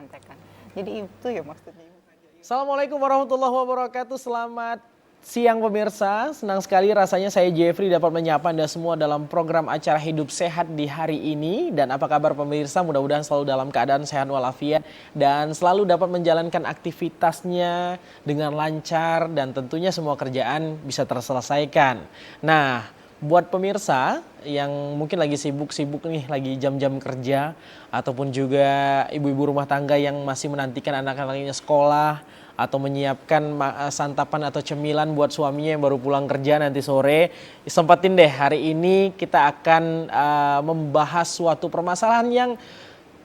sampaikan. Jadi itu ya maksudnya. Assalamualaikum warahmatullahi wabarakatuh. Selamat siang pemirsa. Senang sekali rasanya saya Jeffrey dapat menyapa Anda semua dalam program acara Hidup Sehat di hari ini. Dan apa kabar pemirsa? Mudah-mudahan selalu dalam keadaan sehat walafiat dan selalu dapat menjalankan aktivitasnya dengan lancar dan tentunya semua kerjaan bisa terselesaikan. Nah, buat pemirsa yang mungkin lagi sibuk-sibuk nih, lagi jam-jam kerja, ataupun juga ibu-ibu rumah tangga yang masih menantikan anak-anaknya sekolah, atau menyiapkan santapan atau cemilan buat suaminya yang baru pulang kerja nanti sore, sempetin deh hari ini kita akan membahas suatu permasalahan yang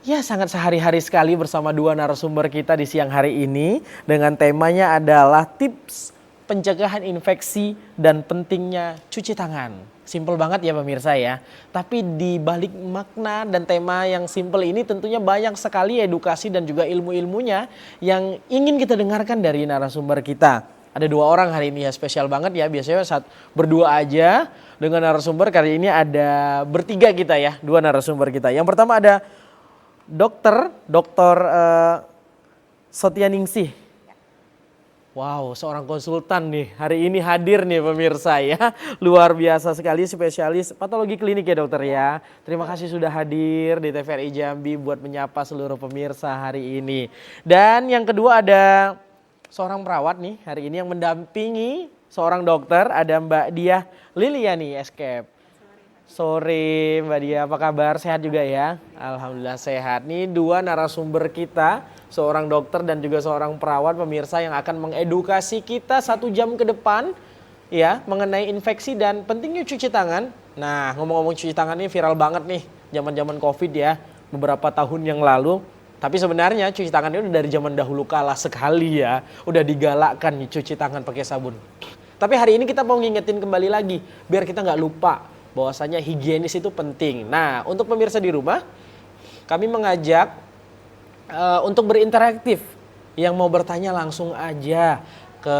ya sangat sehari-hari sekali bersama dua narasumber kita di siang hari ini dengan temanya adalah tips pencegahan infeksi dan pentingnya cuci tangan. Simpel banget ya pemirsa ya. Tapi di balik makna dan tema yang simpel ini tentunya banyak sekali edukasi dan juga ilmu-ilmunya yang ingin kita dengarkan dari narasumber kita. Ada dua orang hari ini ya, spesial banget ya. Biasanya saat berdua aja dengan narasumber, kali ini ada bertiga kita ya, dua narasumber kita. Yang pertama ada Dr. Sotyaningsih. Wow, seorang konsultan nih hari ini hadir nih pemirsa ya. Luar biasa sekali, spesialis patologi klinik ya dokter ya. Terima kasih sudah hadir di TVRI Jambi buat menyapa seluruh pemirsa hari ini. Dan yang kedua ada seorang perawat nih hari ini yang mendampingi seorang dokter, ada Mbak Diah Liliani Escape. Sore Mbak Diah, apa kabar? Sehat juga ya? Alhamdulillah sehat. Nih dua narasumber kita, seorang dokter dan juga seorang perawat pemirsa yang akan mengedukasi kita 1 jam ke depan ya mengenai infeksi dan pentingnya cuci tangan. Nah, ngomong-ngomong cuci tangan ini viral banget nih zaman-zaman Covid ya, beberapa tahun yang lalu. Tapi sebenarnya cuci tangan ini udah dari zaman dahulu kala sekali ya, udah digalakkan nih cuci tangan pakai sabun. Tapi hari ini kita mau ngingetin kembali lagi biar kita nggak lupa bahwasanya higienis itu penting. Nah, untuk pemirsa di rumah, kami mengajak untuk berinteraktif. Yang mau bertanya langsung aja ke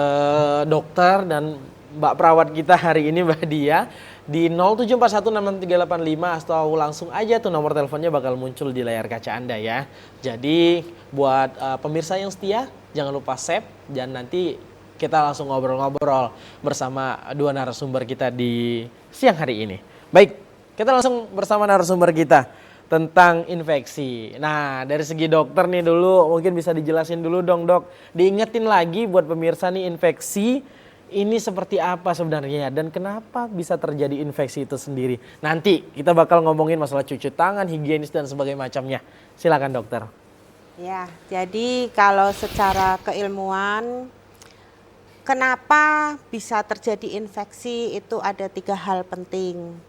dokter dan Mbak perawat kita hari ini Mbak Dia di 074166385 atau langsung aja tuh nomor teleponnya bakal muncul di layar kaca Anda ya. Jadi buat pemirsa yang setia jangan lupa save dan nanti kita langsung ngobrol-ngobrol bersama dua narasumber kita di siang hari ini. Baik, kita langsung bersama narasumber kita tentang infeksi. Nah, dari segi dokter nih dulu, mungkin bisa dijelasin dulu dong dok. Diingetin lagi buat pemirsa nih infeksi ini seperti apa sebenarnya dan kenapa bisa terjadi infeksi itu sendiri. Nanti kita bakal ngomongin masalah cuci tangan, higienis dan sebagainya macamnya. Silakan dokter. Ya, jadi kalau secara keilmuan, kenapa bisa terjadi infeksi itu ada 3 hal penting.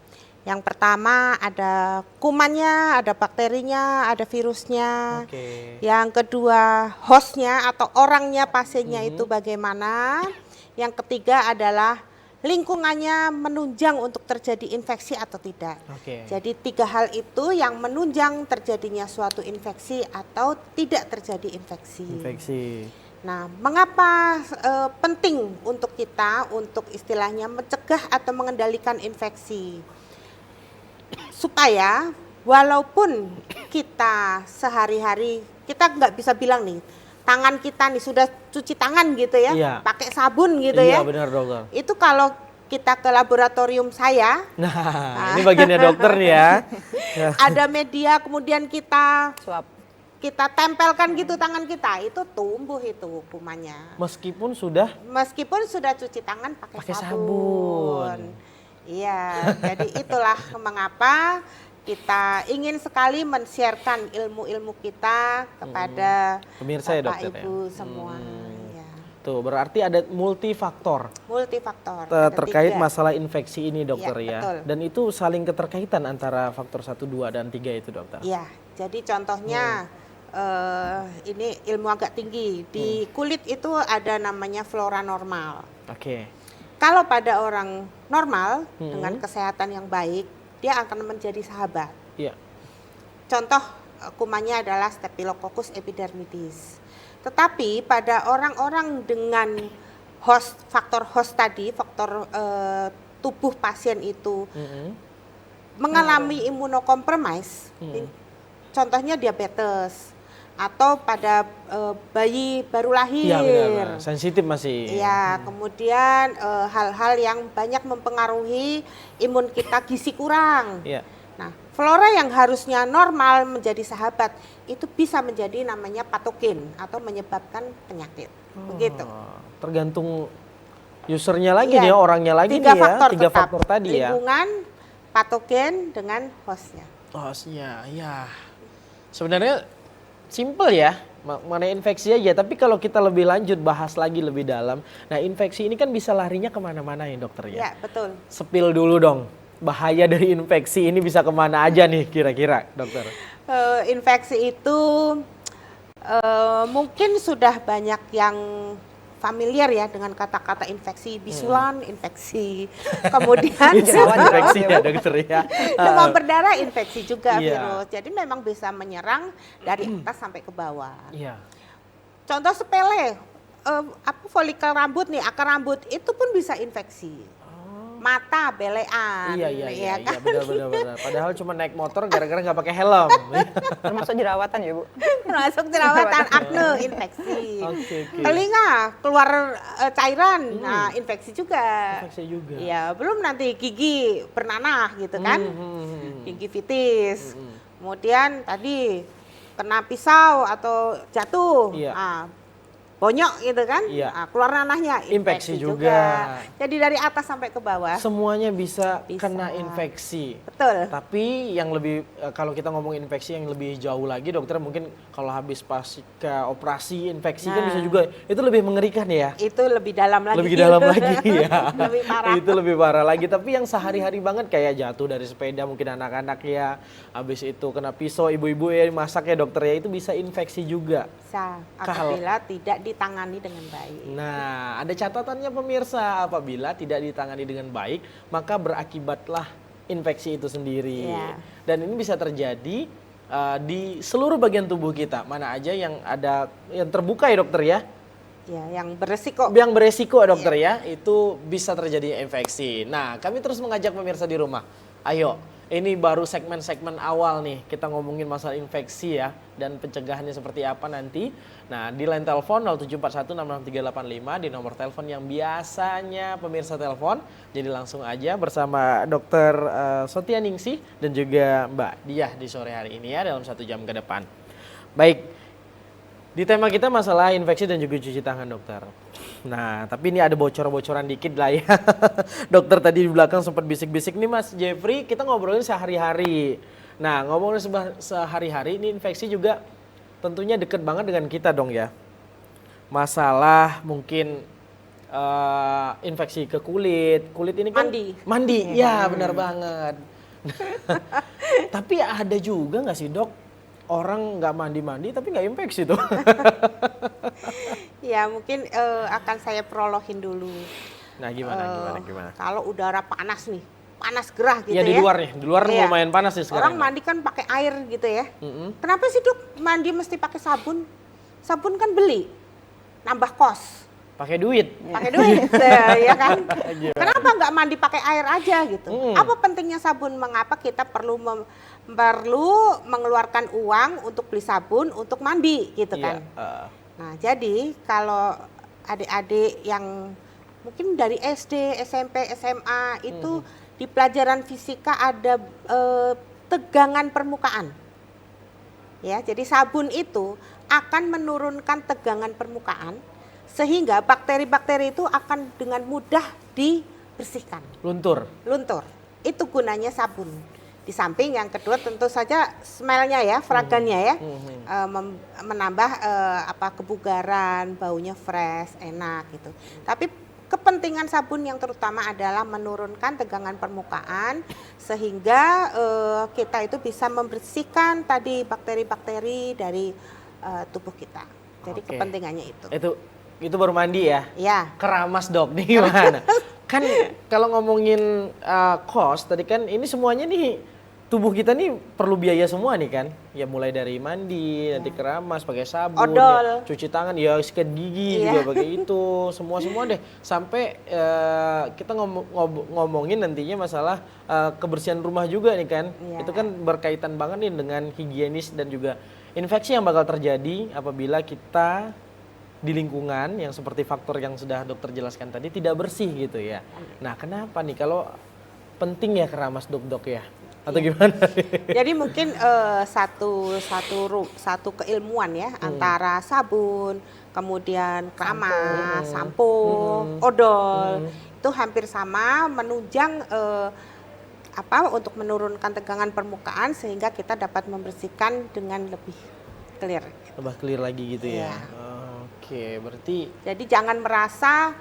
Yang pertama ada kumannya, ada bakterinya, ada virusnya. Oke. Yang kedua hostnya atau orangnya, pasiennya itu bagaimana. Yang ketiga adalah lingkungannya menunjang untuk terjadi infeksi atau tidak. Oke. Jadi 3 hal itu yang menunjang terjadinya suatu infeksi atau tidak terjadi infeksi. Nah, mengapa penting untuk kita untuk istilahnya mencegah atau mengendalikan infeksi? Supaya walaupun kita sehari-hari, kita nggak bisa bilang nih, tangan kita nih sudah cuci tangan gitu ya, Iya. pakai sabun gitu Iya, ya. benar dokter. Itu kalau kita ke laboratorium saya, Nah, ini bagiannya dokter nih ya. ada media kemudian kita Suap. tempelkan gitu tangan kita, itu tumbuh itu kumannya. Meskipun sudah cuci tangan pakai sabun. sabun. Iya, jadi itulah mengapa kita ingin sekali men-sharekan ilmu-ilmu kita kepada pemirsa ya Bapak dokter ya. Ibu semua. Ya. Tuh, berarti ada multifaktor Multifaktor. Ada terkait 3. masalah infeksi ini dokter Iya, ya. betul. Dan itu saling keterkaitan antara faktor 1, 2 dan 3 itu dokter. Iya, jadi contohnya ini ilmu agak tinggi. Di kulit itu ada namanya flora normal. Oke. Kalau pada orang normal dengan kesehatan yang baik, dia akan menjadi sahabat. Iya. Contoh kumannya adalah Staphylococcus epidermidis. Tetapi pada orang-orang dengan faktor host tadi, faktor tubuh pasien itu mengalami imunokompromis, contohnya diabetes atau pada bayi baru lahir. Iya benar, sensitif masih. Iya, kemudian hal-hal yang banyak mempengaruhi imun kita, gizi kurang. Iya. Nah, flora yang harusnya normal menjadi sahabat itu bisa menjadi namanya patogen atau menyebabkan penyakit. Begitu. Tergantung usernya lagi Iya, nih, orangnya lagi tiga nih ya. faktor Tiga tetap. faktor tadi ya. Lingkungan, patogen, dengan hostnya. Hostnya, ya. Sebenarnya simple ya, mengenai infeksi aja. Tapi kalau kita lebih lanjut bahas lagi lebih dalam, nah infeksi ini kan bisa larinya kemana-mana ya dokter ya. Ya, betul. Sepil dulu dong, bahaya dari infeksi ini bisa kemana aja nih kira-kira dokter? Infeksi itu mungkin sudah banyak yang familiar ya dengan kata-kata infeksi bisulan, infeksi, kemudian Infeksi ya dokter ya. demam berdarah, infeksi juga Iya. virus. Jadi memang bisa menyerang dari atas sampai ke bawah. Iya. Contoh sepele, folikel rambut nih, akar rambut itu pun bisa infeksi. Mata, belean, Iya, kan? benar. Padahal cuma naik motor gara-gara nggak pakai helm. Termasuk jerawatan ya Bu? Termasuk jerawatan, akne, infeksi. Oke. Telinga keluar cairan, nah infeksi juga. Infeksi juga. Iya, belum nanti gigi bernanah gitu kan, gingivitis. Kemudian tadi kena pisau atau jatuh, Iya. bonyok gitu kan, Iya. keluar nanahnya, Infeksi juga. Jadi dari atas sampai ke bawah. Semuanya bisa Bisa. kena infeksi. Betul. Tapi yang lebih kalau kita ngomong infeksi yang lebih jauh lagi dokter, mungkin kalau habis pasca operasi infeksi kan bisa juga, itu lebih mengerikan ya. Itu lebih dalam lagi. Lebih dalam lagi ya. Lebih parah. Itu lebih parah lagi. Tapi yang sehari-hari banget kayak jatuh dari sepeda mungkin anak-anak ya. Habis itu kena pisau, ibu-ibu ya masak ya dokter ya, itu bisa infeksi juga. Bisa, apabila tidak ditangani dengan baik. Nah, ada catatannya pemirsa, apabila tidak ditangani dengan baik, maka berakibatlah infeksi itu sendiri. Iya. Dan ini bisa terjadi di seluruh bagian tubuh kita. Mana aja yang ada yang terbuka ya dokter ya. Ya, yang beresiko. Yang beresiko dokter ya, itu bisa terjadi infeksi. Nah, kami terus mengajak pemirsa di rumah. Ayo, ini baru segmen-segmen awal nih, kita ngomongin masalah infeksi ya, dan pencegahannya seperti apa nanti. Nah, di line telepon 0741666385, di nomor telepon yang biasanya pemirsa telepon. Jadi langsung aja bersama Dr. Sotia Ningsih dan juga Mbak Diah di sore hari ini ya, dalam 1 jam ke depan. Baik, di tema kita masalah infeksi dan juga cuci tangan dokter. Nah, tapi ini ada bocor-bocoran dikit lah ya. Dokter tadi di belakang sempat bisik-bisik nih Mas Jeffrey, kita ngobrolin sehari-hari. Nah, ngomongin sehari-hari, ini infeksi juga tentunya deket banget dengan kita dong ya. Masalah mungkin infeksi ke kulit ini kan mandi, ya benar banget. Tapi ada juga nggak sih dok, orang nggak mandi-mandi tapi nggak infeksi tuh? Ya mungkin akan saya prologin dulu. Nah gimana? Kalau udara panas nih, panas gerah gitu ya. ya. Di luar nih, Iya. lumayan panas sih sekarang. Orang mandi kan pakai air gitu ya. Kenapa sih dok mandi mesti pakai sabun? Sabun kan beli, nambah kos. Pakai duit. Pakai duit, ya kan? Kenapa nggak mandi pakai air aja gitu? Apa pentingnya sabun? Mengapa kita perlu mengeluarkan uang untuk beli sabun untuk mandi gitu kan? Nah, jadi kalau adik-adik yang mungkin dari SD, SMP, SMA itu di pelajaran fisika ada tegangan permukaan. Ya, jadi sabun itu akan menurunkan tegangan permukaan sehingga bakteri-bakteri itu akan dengan mudah dibersihkan. Luntur. Itu gunanya sabun. Di samping yang kedua tentu saja smell-nya ya, fragannya ya, menambah kebugaran, baunya fresh, enak gitu. Tapi kepentingan sabun yang terutama adalah menurunkan tegangan permukaan sehingga kita itu bisa membersihkan tadi bakteri-bakteri dari tubuh kita. Jadi kepentingannya itu. Itu baru mandi ya? Ya. Keramas dok, nih gimana? Kan kalau ngomongin kos, tadi kan ini semuanya nih, tubuh kita nih perlu biaya semua nih kan? Ya mulai dari mandi, nanti keramas, pakai sabun, ya, cuci tangan, ya sikat gigi juga pakai itu, semua deh. Sampai kita ngomongin nantinya masalah kebersihan rumah juga nih kan? Itu kan berkaitan banget nih dengan higienis dan juga infeksi yang bakal terjadi apabila kita di lingkungan yang seperti faktor yang sudah dokter jelaskan tadi tidak bersih gitu ya. Nah, kenapa nih kalau penting ya keramas dok ya? Atau gimana? Jadi mungkin satu keilmuan ya antara sabun, kemudian keramas, sampo, odol itu hampir sama, menunjang untuk menurunkan tegangan permukaan sehingga kita dapat membersihkan dengan lebih clear. Lebih clear lagi gitu ya. Iya. Oke, berarti jadi jangan merasa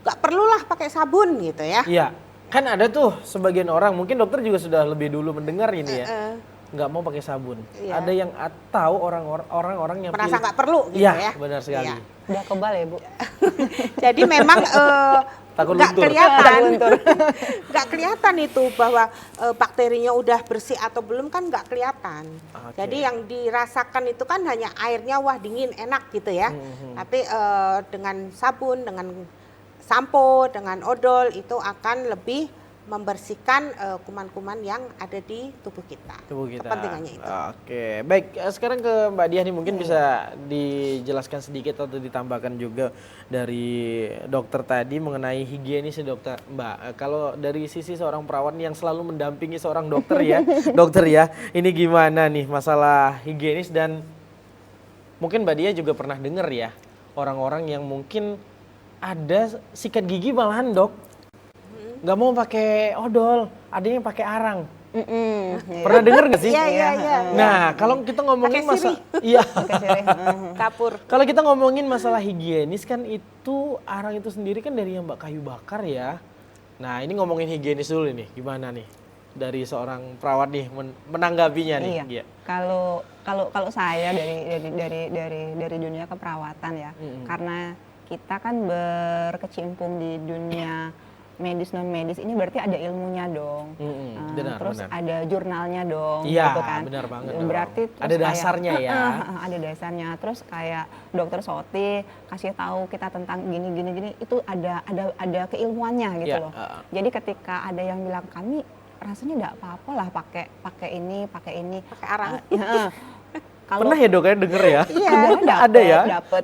nggak perlulah pakai sabun gitu ya. iya. Kan ada tuh sebagian orang, mungkin dokter juga sudah lebih dulu mendengar ini ya, nggak mau pakai sabun. Iya. Ada yang atau orang-orang yang Merasa pilih- nggak perlu gitu Iya, ya. benar sekali. Iya. Udah kebal ya Bu? Jadi memang Takut nggak luntur. kelihatan, nggak kelihatan itu bahwa bakterinya udah bersih atau belum kan nggak kelihatan. Oke. Jadi yang dirasakan itu kan hanya airnya wah dingin enak gitu ya. Tapi dengan sabun, dengan sampo, dengan odol itu akan lebih membersihkan kuman-kuman yang ada di tubuh kita. Tubuh kita. Kepentingannya itu. Oke, baik. Sekarang ke Mbak Diah nih, mungkin bisa dijelaskan sedikit atau ditambahkan juga dari dokter tadi mengenai higienis ya dokter. Mbak, kalau dari sisi seorang perawat yang selalu mendampingi seorang dokter ya, dokter ya, ini gimana nih masalah higienis dan mungkin Mbak Diah juga pernah dengar ya, orang-orang yang mungkin ada sikat gigi malahan dok, nggak mau pakai odol, ada yang pakai arang. Pernah denger nggak sih? Iya, iya, iya. Nah, kalau kita ngomongin Pakai sirih. iya. Kapur. Kalau kita ngomongin masalah higienis kan itu arang itu sendiri kan dari yang kayu bakar ya. Nah, ini ngomongin higienis dulu nih, gimana nih dari seorang perawat nih menanggapinya nih? Iya. Kalau saya dari dunia keperawatan ya, karena kita kan berkecimpung di dunia medis non medis ini berarti ada ilmunya dong. Benar, terus benar. ada jurnalnya dong, Iya, gitu kan. benar banget Berarti dong. terus Ada dasarnya ya. Ada dasarnya. Terus kayak dokter Soti kasih tahu kita tentang gini itu ada keilmuannya gitu Iya, loh. Jadi ketika ada yang bilang kami rasanya enggak apa-apa lah pakai ini, pakai arang. Kalau Pernah ya dok ya denger ya? ada ya? Dapet.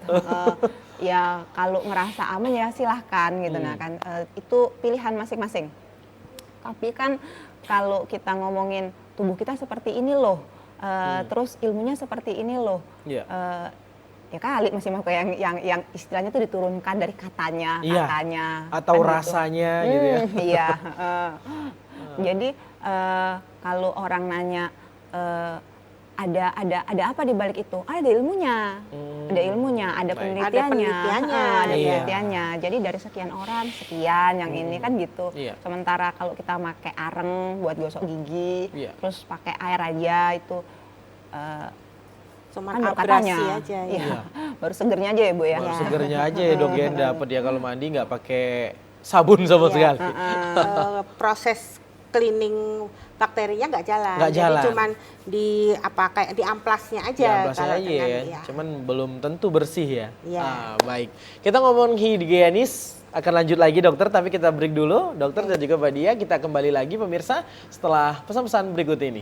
Ya kalau ngerasa aman ya silahkan gitu. Nah kan itu pilihan masing-masing. Tapi kan kalau kita ngomongin tubuh kita seperti ini loh, terus ilmunya seperti ini loh. Iya. Ya kali masih mau kayak yang istilahnya tuh diturunkan dari katanya Atau kan gitu. rasanya gitu ya. Iya. Jadi kalau orang nanya ada apa di balik itu? Ada ilmunya. Ada ilmunya, ada Baik. penelitiannya. Ada Iya. penelitiannya. Jadi dari sekian orang sekian yang ini kan gitu. Iya. Sementara kalau kita pakai areng buat gosok gigi, Iya. terus pakai air aja itu Cuma kan baru abrasi katanya. aja ya. Iya. Baru segernya aja ya Bu ya. Baru segernya aja ya dok ya dapat ya kalau mandi nggak pakai sabun sama Iya. sekali. Proses cleaning bakterinya nggak jalan. Nggak Jadi jalan. cuman kayak di amplasnya aja. Ya, amplasnya kalau aja dengan- ya, iya. cuman belum tentu bersih ya. Iya. Baik, kita ngomong higienis akan lanjut lagi dokter, tapi kita break dulu dokter dan juga Mbak Dia. Kita kembali lagi pemirsa setelah pesan-pesan berikut ini.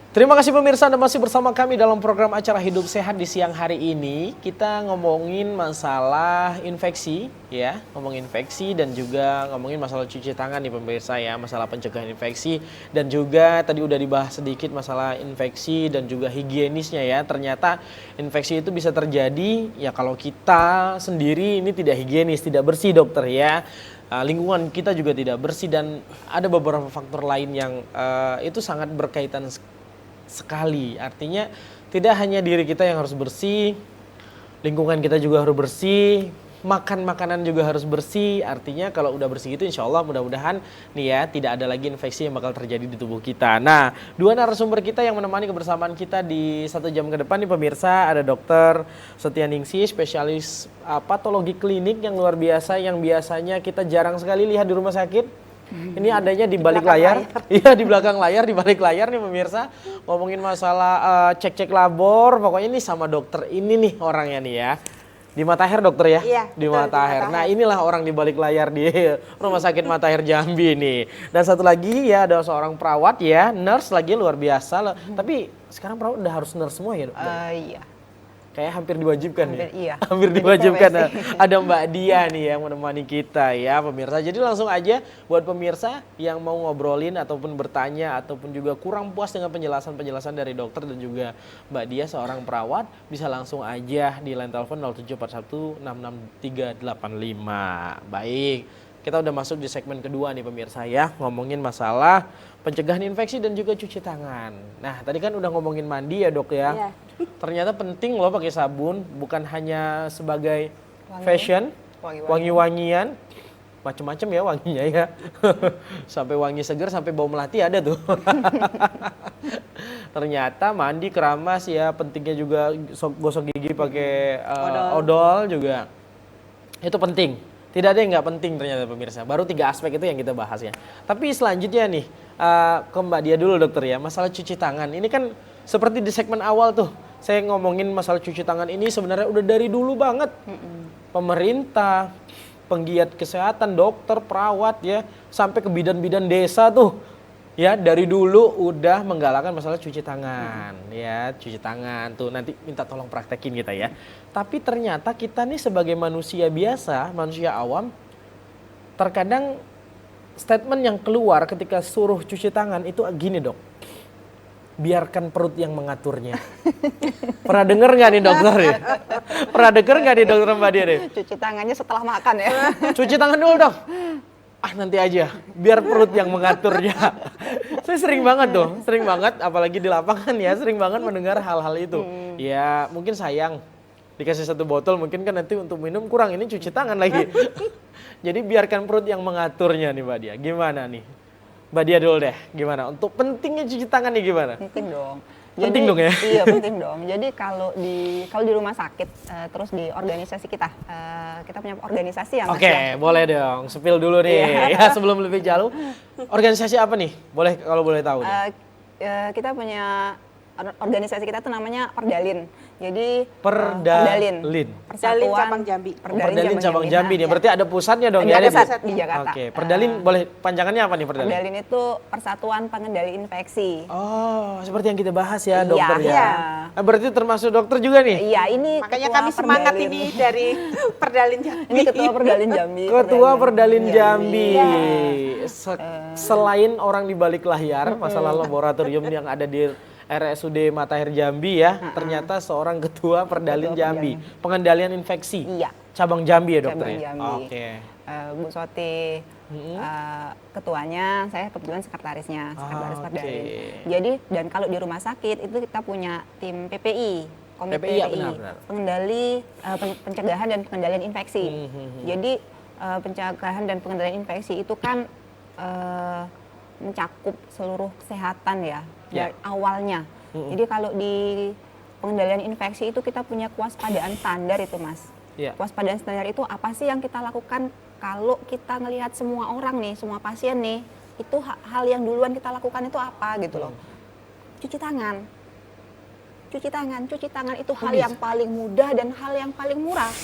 Terima kasih pemirsa Anda masih bersama kami dalam program acara Hidup Sehat di siang hari ini. Kita ngomongin masalah infeksi ya, ngomongin infeksi dan juga ngomongin masalah cuci tangan nih pemirsa ya, masalah pencegahan infeksi dan juga tadi udah dibahas sedikit masalah infeksi dan juga higienisnya ya. Ternyata infeksi itu bisa terjadi ya kalau kita sendiri ini tidak higienis, tidak bersih dokter ya. Lingkungan kita juga tidak bersih dan ada beberapa faktor lain yang itu sangat berkaitan sekali. Artinya tidak hanya diri kita yang harus bersih, lingkungan kita juga harus bersih, makan makanan juga harus bersih. Artinya kalau udah bersih itu insya Allah mudah-mudahan nih ya tidak ada lagi infeksi yang bakal terjadi di tubuh kita. Nah, dua narasumber kita yang menemani kebersamaan kita di 1 jam ke depan nih pemirsa, ada Dokter Setia Ningsi, spesialis patologi klinik yang luar biasa yang biasanya kita jarang sekali lihat di rumah sakit. Ini adanya di balik layar. Iya, di belakang layar, di balik layar nih pemirsa. Ngomongin masalah cek-cek labor, pokoknya ini sama dokter ini nih orangnya nih ya. Di Mataher dokter ya? Iya, di betul, Mataher. di Nah inilah orang di balik layar di Rumah Sakit Mataher Jambi nih. Dan satu lagi ya ada seorang perawat ya, nurse lagi luar biasa. Tapi sekarang perawat udah harus nurse semua ya dok? Iya. Kayak hampir diwajibkan Hampir, ya? iya. Hampir Jadi diwajibkan. profesi. Ada Mbak Dia nih yang menemani kita ya pemirsa. Jadi langsung aja buat pemirsa yang mau ngobrolin ataupun bertanya ataupun juga kurang puas dengan penjelasan-penjelasan dari dokter dan juga Mbak Dia seorang perawat, bisa langsung aja di line telepon 0741 66385. Baik, kita udah masuk di segmen kedua nih pemirsa ya, ngomongin masalah pencegahan infeksi dan juga cuci tangan. Nah tadi kan udah ngomongin mandi ya dok ya. Iya. Ternyata penting loh pakai sabun, bukan hanya sebagai Wangi. fashion, Wangi-wangi. wangi-wangian, macem-macem ya wanginya ya. Sampai wangi seger, sampai bau melati ada tuh. Ternyata mandi keramas ya, pentingnya juga gosok gigi pakai odol juga. Itu penting. Tidak ada yang nggak penting ternyata pemirsa. Baru 3 aspek itu yang kita bahas ya. Tapi selanjutnya nih, ke Mbak Dia dulu dokter ya. Masalah cuci tangan. Ini kan seperti di segmen awal tuh. Saya ngomongin masalah cuci tangan ini sebenarnya udah dari dulu banget. Pemerintah, penggiat kesehatan, dokter, perawat ya. Sampai ke bidan-bidan desa tuh. Ya dari dulu udah menggalakkan masalah cuci tangan. Ya cuci tangan tuh nanti minta tolong praktekin kita ya. Tapi ternyata kita nih sebagai manusia biasa, manusia awam, terkadang statement yang keluar ketika suruh cuci tangan itu gini dok. Biarkan perut yang mengaturnya. Pernah denger nggak nih dokter ya? Pernah denger nggak nih dokter Mbak Dia deh? Cuci tangannya setelah makan ya. Cuci tangan dulu dong. Ah nanti aja, biar perut yang mengaturnya. Saya sering banget tuh, sering banget apalagi di lapangan ya, sering banget mendengar hal-hal itu. Ya mungkin sayang, dikasih 1 botol mungkin kan nanti untuk minum kurang, ini cuci tangan lagi. Jadi biarkan perut yang mengaturnya nih Mbak Dia. Gimana nih? Mbak Dia dulu deh, gimana? Untuk pentingnya cuci tangan nih gimana? Penting dong. Penting dong ya? Iya penting dong. Jadi kalau di rumah sakit, terus di organisasi kita punya organisasi yang Oke, boleh dong. Spill dulu nih. Ya sebelum lebih jauh. Organisasi apa nih? Boleh kalau boleh tahu nih. Kita punya organisasi kita tuh namanya Perdalin. Jadi Perdalin. Perdalin Cabang Jambi. Perdalin Cabang Jambi nih. Berarti ada pusatnya dong Ada ya? pusat di Jakarta. Oke, Perdalin boleh panjangannya apa nih Perdalin? Perdalin itu Persatuan Pengendali Infeksi. Oh, seperti yang kita bahas ya Iya, dokter ya. iya. Nah, berarti termasuk dokter juga nih? Iya, ini Makanya ketua kami semangat Perdalin. ini dari Perdalin Jambi. Ini ketua Perdalin Jambi. Ketua Perdalin Jambi. Iya. Selain orang di balik layar, masalah laboratorium yang ada di RSUD Mataher Jambi ya, ternyata seorang ketua Perdalin Ketua Jambi, pengendalian infeksi. Iya. Cabang Jambi ya dokter Cabang ya? Jambi. Oke. Bu Soti ketuanya, saya kebetulan sekretarisnya, sekretaris Oke. Perdalin. Jadi dan kalau di rumah sakit itu kita punya tim PPI, Komite PPI, ya, PPI, benar. pengendali pencegahan dan pengendalian infeksi. Jadi pencegahan dan pengendalian infeksi itu kan mencakup seluruh kesehatan ya, dari awalnya. Jadi kalau di pengendalian infeksi itu kita punya kewaspadaan standar itu Mas. Iya. Kewaspadaan standar itu apa sih yang kita lakukan kalau kita ngelihat semua orang nih, semua pasien nih, itu hal yang duluan kita lakukan itu apa gitu loh. Cuci tangan. Cuci tangan, cuci tangan itu hal yang paling mudah dan hal yang paling murah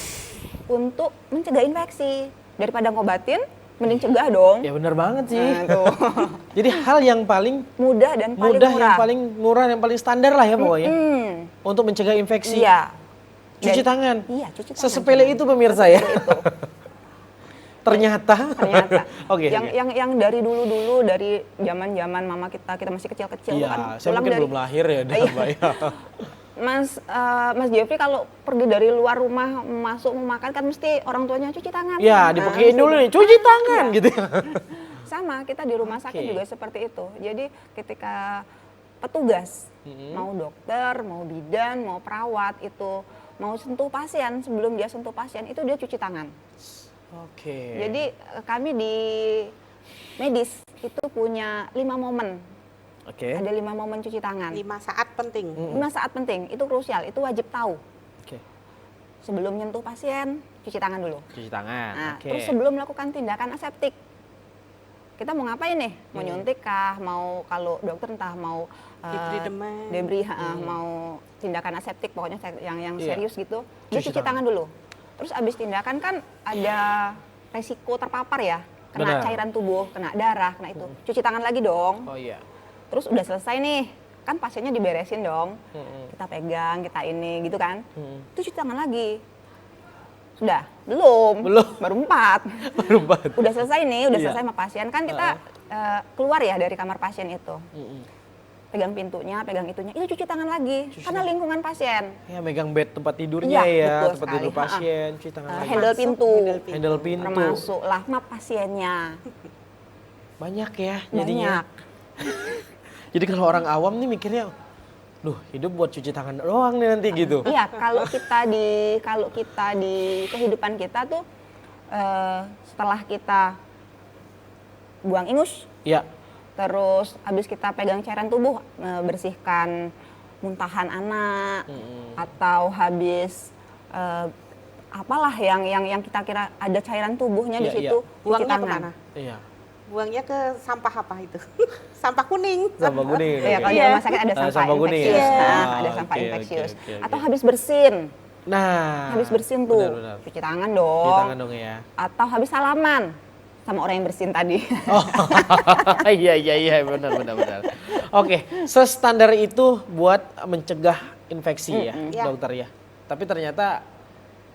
untuk mencegah infeksi. Daripada ngobatin, mending cegah dong. Ya benar banget sih. Nah, tuh. Jadi hal yang paling Mudah dan paling mudah, murah. yang paling murah, yang paling standar lah ya pokoknya. Untuk mencegah infeksi. Iya. Cuci Dan- tangan. Iya, cuci tangan. Sesepele itu pemirsa ya. Itu. Ternyata. Oke. Yang dari dulu dari zaman mama kita masih kecil-kecil Iya, kan saya pulang mungkin dari belum lahir ya, Iya. Mbak ya. Mas Jeffrey kalau pergi dari luar rumah masuk mau makan kan mesti orang tuanya cuci tangan. Ya, dipakein dulu nih, cuci tangan gitu. Sama kita di rumah sakit Oke. juga seperti itu. Jadi ketika petugas mau dokter, mau bidan, mau perawat itu mau sentuh pasien, sebelum dia sentuh pasien itu dia cuci tangan. Oke. Jadi kami di medis itu punya 5 momen. Oke. Ada 5 momen cuci tangan. 5 saat penting. 5 saat penting, itu krusial, itu wajib tahu. Oke. Sebelum nyentuh pasien, cuci tangan dulu. Cuci tangan. Nah, Oke. terus sebelum melakukan tindakan aseptik, kita mau ngapain nih? Mau nyuntik kah? Mau kalau dokter entah mau debri, mau tindakan aseptik, pokoknya yang serius gitu. Dia cuci tangan dulu. Terus abis tindakan kan ada resiko terpapar ya, kena cairan tubuh, kena darah, kena itu. Cuci tangan lagi dong. Oh iya. Terus udah selesai nih, kan pasiennya diberesin dong. Kita pegang, kita ini gitu kan. Itu cuci tangan lagi. Sudah? Belum. Baru 4. Udah selesai nih, udah selesai sama pasien. Kan kita keluar ya dari kamar pasien itu. Pegang pintunya, pegang itunya, itu cuci tangan lagi. Karena lingkungan pasien. Ya, megang bed tempat tidurnya ya, tempat tidur pasien, cuci tangan lagi. Handle pintu. Handle pintu. Termasuklah map pasiennya. Banyak ya jadinya. Jadi kalau orang awam nih mikirnya, duh hidup buat cuci tangan doang nih nanti gitu. Iya, kalau kita di kehidupan kita tuh setelah kita buang ingus, Iya. terus habis kita pegang cairan tubuh, bersihkan muntahan anak, atau habis apalah yang kita kira ada cairan tubuhnya di situ, cuci Buangnya tangan. kemana? Iya. Buangnya ke sampah apa itu? Sampah kuning. Sampah kuning. Iya, kalau di rumah sakit ada sampah kuning infeksius. ya? Ada sampah Oke, infeksius. oke. Atau habis bersin. Nah. Habis bersin tuh, benar. cuci tangan dong. Cuci tangan dong ya. Atau habis salaman sama orang yang bersin tadi. Oh, iya, benar. Oke, sestandar itu buat mencegah infeksi ya, dokter ya. Tapi ternyata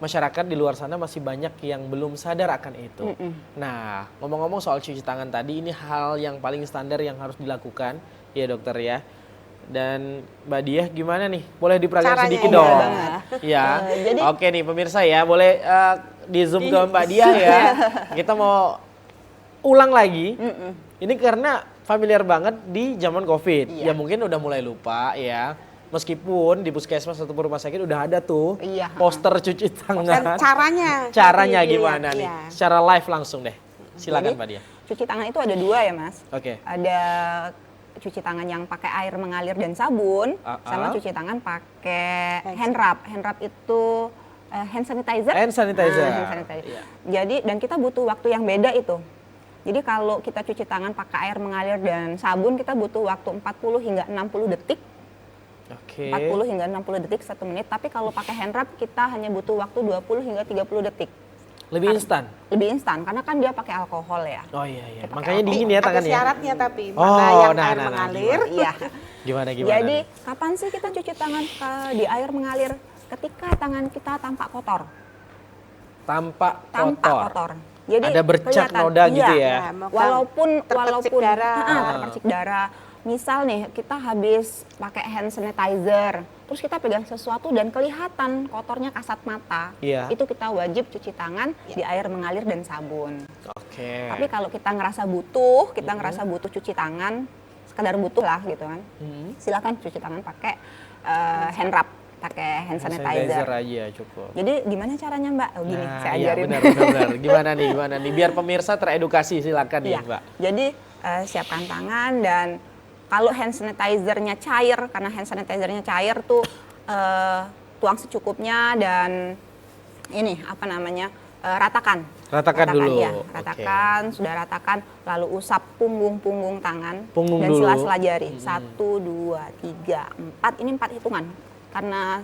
masyarakat di luar sana masih banyak yang belum sadar akan itu. Nah, ngomong-ngomong soal cuci tangan tadi, ini hal yang paling standar yang harus dilakukan, ya dokter ya. Dan Mbak Diah gimana nih? Boleh diperagat sedikit dong? Ya. Oke nih pemirsa ya, boleh di zoom ke Mbak Diah ya. Kita mau ulang lagi. Ini karena familiar banget di zaman COVID. Ya mungkin udah mulai lupa ya. Meskipun di puskesmas atau rumah sakit udah ada tuh poster cuci tangan. Caranya gimana nih? Secara live langsung deh. Silakan Mbak Diah. Cuci tangan itu ada 2 ya Mas. Oke. Ada cuci tangan yang pakai air mengalir dan sabun, sama cuci tangan pakai hand rub. Hand rub itu hand sanitizer. Hand sanitizer. Jadi dan kita butuh waktu yang beda itu. Jadi kalau kita cuci tangan pakai air mengalir dan sabun, kita butuh waktu 40 hingga 60 detik. 40 hingga 60 detik 1 menit. Tapi kalau pakai hand rub kita hanya butuh waktu 20 hingga 30 detik. Lebih instan? Lebih instan, karena kan dia pakai alkohol ya. Oh iya. Makanya dingin ya tangannya. Ada syaratnya tapi, mana yang air mengalir. Iya. Gimana? Jadi kapan sih kita cuci tangan di air mengalir? Ketika tangan kita tampak kotor. Tampak kotor. Jadi ada bercak noda gitu ya. Walaupun terpercik darah. Misal nih kita habis pakai hand sanitizer, terus kita pegang sesuatu dan kelihatan kotornya kasat mata. Itu kita wajib cuci tangan di air mengalir dan sabun. Tapi kalau kita ngerasa butuh cuci tangan, sekedar butuh lah gitu kan. Silakan cuci tangan pakai hand rub. Pakai hand sanitizer aja cukup. Jadi gimana caranya Mbak? Oh gini, saya ajarin. Benar. Gimana nih? Biar pemirsa teredukasi, silakan nih Mbak. Jadi siapkan tangan, dan kalau hand sanitizer-nya cair, karena hand sanitizer-nya cair tuh tuang secukupnya dan ini ratakan. Ratakan dulu. Ya, ratakan, sudah ratakan, lalu usap punggung tangan dan dulu. sela-sela jari. 1, 2, 3, 4. Ini 4 hitungan. Karena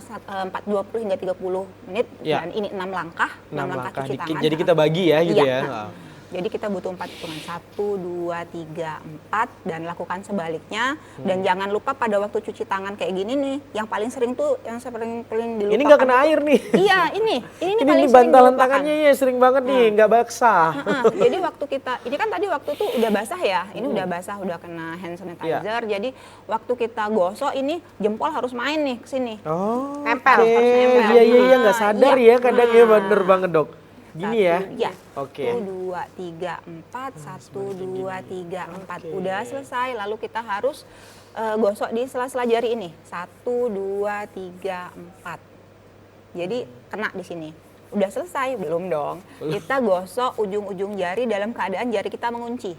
20 hingga 30 menit dan ini 6 langkah. 6 langkah cuci tangan. Jadi kita bagi ya gitu ya. Jadi kita butuh 4 hitungan, 1, 2, 3, 4, dan lakukan sebaliknya. Dan jangan lupa pada waktu cuci tangan kayak gini nih, yang paling sering tuh, yang paling dilupakan. Ini nggak kena air nih. Iya, ini paling sering bantalan dilupakan. tangannya ya sering banget nih, nggak basah. Jadi waktu kita, ini kan tadi waktu tuh udah basah ya, ini udah basah, udah kena hand sanitizer. Jadi waktu kita gosok ini jempol harus main nih ke sini. Oh, nempel, harus nempel. Iya, nggak sadar ya kadang ya, bener banget dok. Gini ya? Iya. Oke. 1, 2, 3, 4, 1, 2, 3, 4. Udah selesai, lalu kita harus gosok di sela-sela jari ini. 1, 2, 3, 4. Jadi kena di sini. Udah selesai? Belum dong. Kita gosok ujung-ujung jari dalam keadaan jari kita mengunci.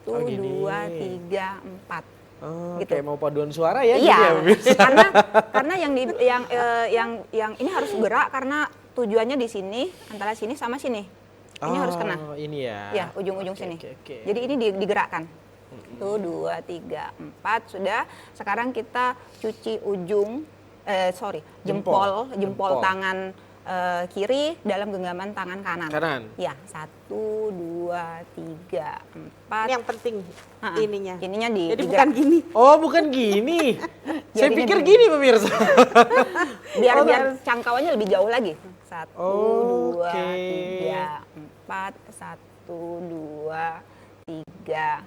1, 2, 3, 4. Gitu. Kayak mau paduan suara ya? Iya. Gitu ya, karena yang ini harus gerak karena tujuannya di sini, antara sini sama sini. Ini harus kena. Ini ya. Ya, ujung-ujung Oke, sini. oke. Jadi ini digerakkan. Tuh, 2, 3, 4 sudah. Sekarang kita cuci ujung, jempol Jempol. tangan kiri dalam genggaman tangan kanan. Kanan. Ya, 1, 2, 3, 4. Ini yang penting ininya. Ininya Jadi bukan gini. Oh, bukan gini. Saya Jadinya pikir gini. gini pemirsa. biar cangkauannya lebih jauh lagi. 1, 2, Oke. 3, 4. 1, 2, 3,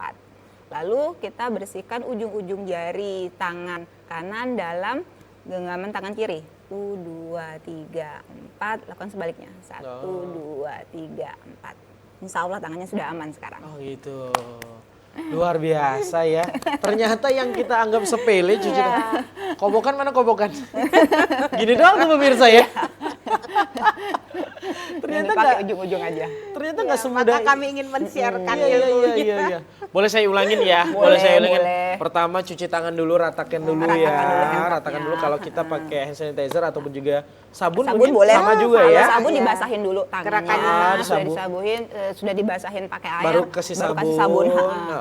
4. Lalu kita bersihkan ujung-ujung jari tangan kanan dalam genggaman tangan kiri. 1, 2, 3, 4. Lakukan sebaliknya. 1, 2, 3, 4. Insya Allah tangannya sudah aman sekarang. Oh gitu. Luar biasa ya. Ternyata yang kita anggap sepele cuci tangan. Kobokan mana kobokan? Gini doang tuh pemirsa ya. Ternyata Ini pakai nggak. ujung-ujung aja. Ternyata Ya, nggak semudah. maka kami ingin men-sharekan Iya. ilmunya. Boleh saya ulangin ya? Boleh, saya ulangin. boleh. Pertama cuci tangan dulu, ratakan dulu Ratakan ya. dulu handphonenya. Ratakan dulu kalau kita pakai hand sanitizer ataupun juga sabun, Sabun mungkin boleh. sama juga Kalau ya. sabun Iya. dibasahin dulu tangannya. Gerakannya. Sudah Disabu. disabuhin, sudah dibasahin pakai air. Baru kasih sabun,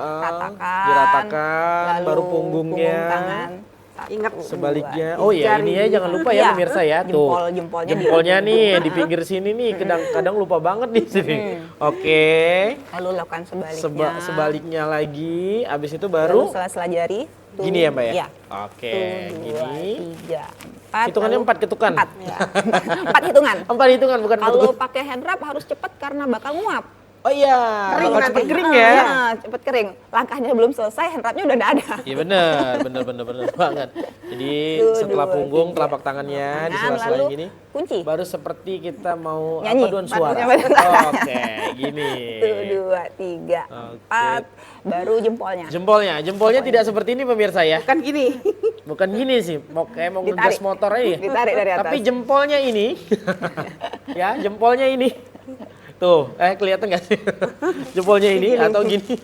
Ratakan. diratakan, lalu baru punggungnya. punggung tangan. Ingat Sebaliknya, Dua, oh ya jari. ini ya jangan lupa ya pemirsa ya tuh. Jempolnya nih di pinggir sini nih, kadang lupa banget di sini. Oke. Lalu lakukan sebaliknya. Sebaliknya lagi, abis itu Baru baru sela-sela jari. Tuh, gini ya Mbak ya? Iya. Oke, Tuh, 2, gini. 3, 4. Hitungannya 4 ketukan. 4. 4 hitungan. 4 hitungan bukan Kalau ketukan. pakai hand wrap harus cepat karena bakal nguap. Oh iya, Kering bakal nanti. cepet kering ya. Cepet kering. Langkahnya belum selesai, hand wrapnya udah nggak ada. Iya bener banget. Jadi Tuh, setelah 2, punggung, 3. telapak tangannya di Tangan, sela-sela lalu gini. kunci. Baru seperti kita mau Nyanyi, paduan suara. paduan suara. Oke, gini. Tuh, 2, 3, 4. Baru jempolnya. Jempolnya tidak seperti ini pemirsa ya. Bukan gini. Bukan gini sih, kayak mau Ditarik. ngegas motor aja. Ditarik dari atas. Tapi jempolnya ini, ya jempolnya ini. Tuh, kelihatan nggak sih? Jempolnya ini atau gini?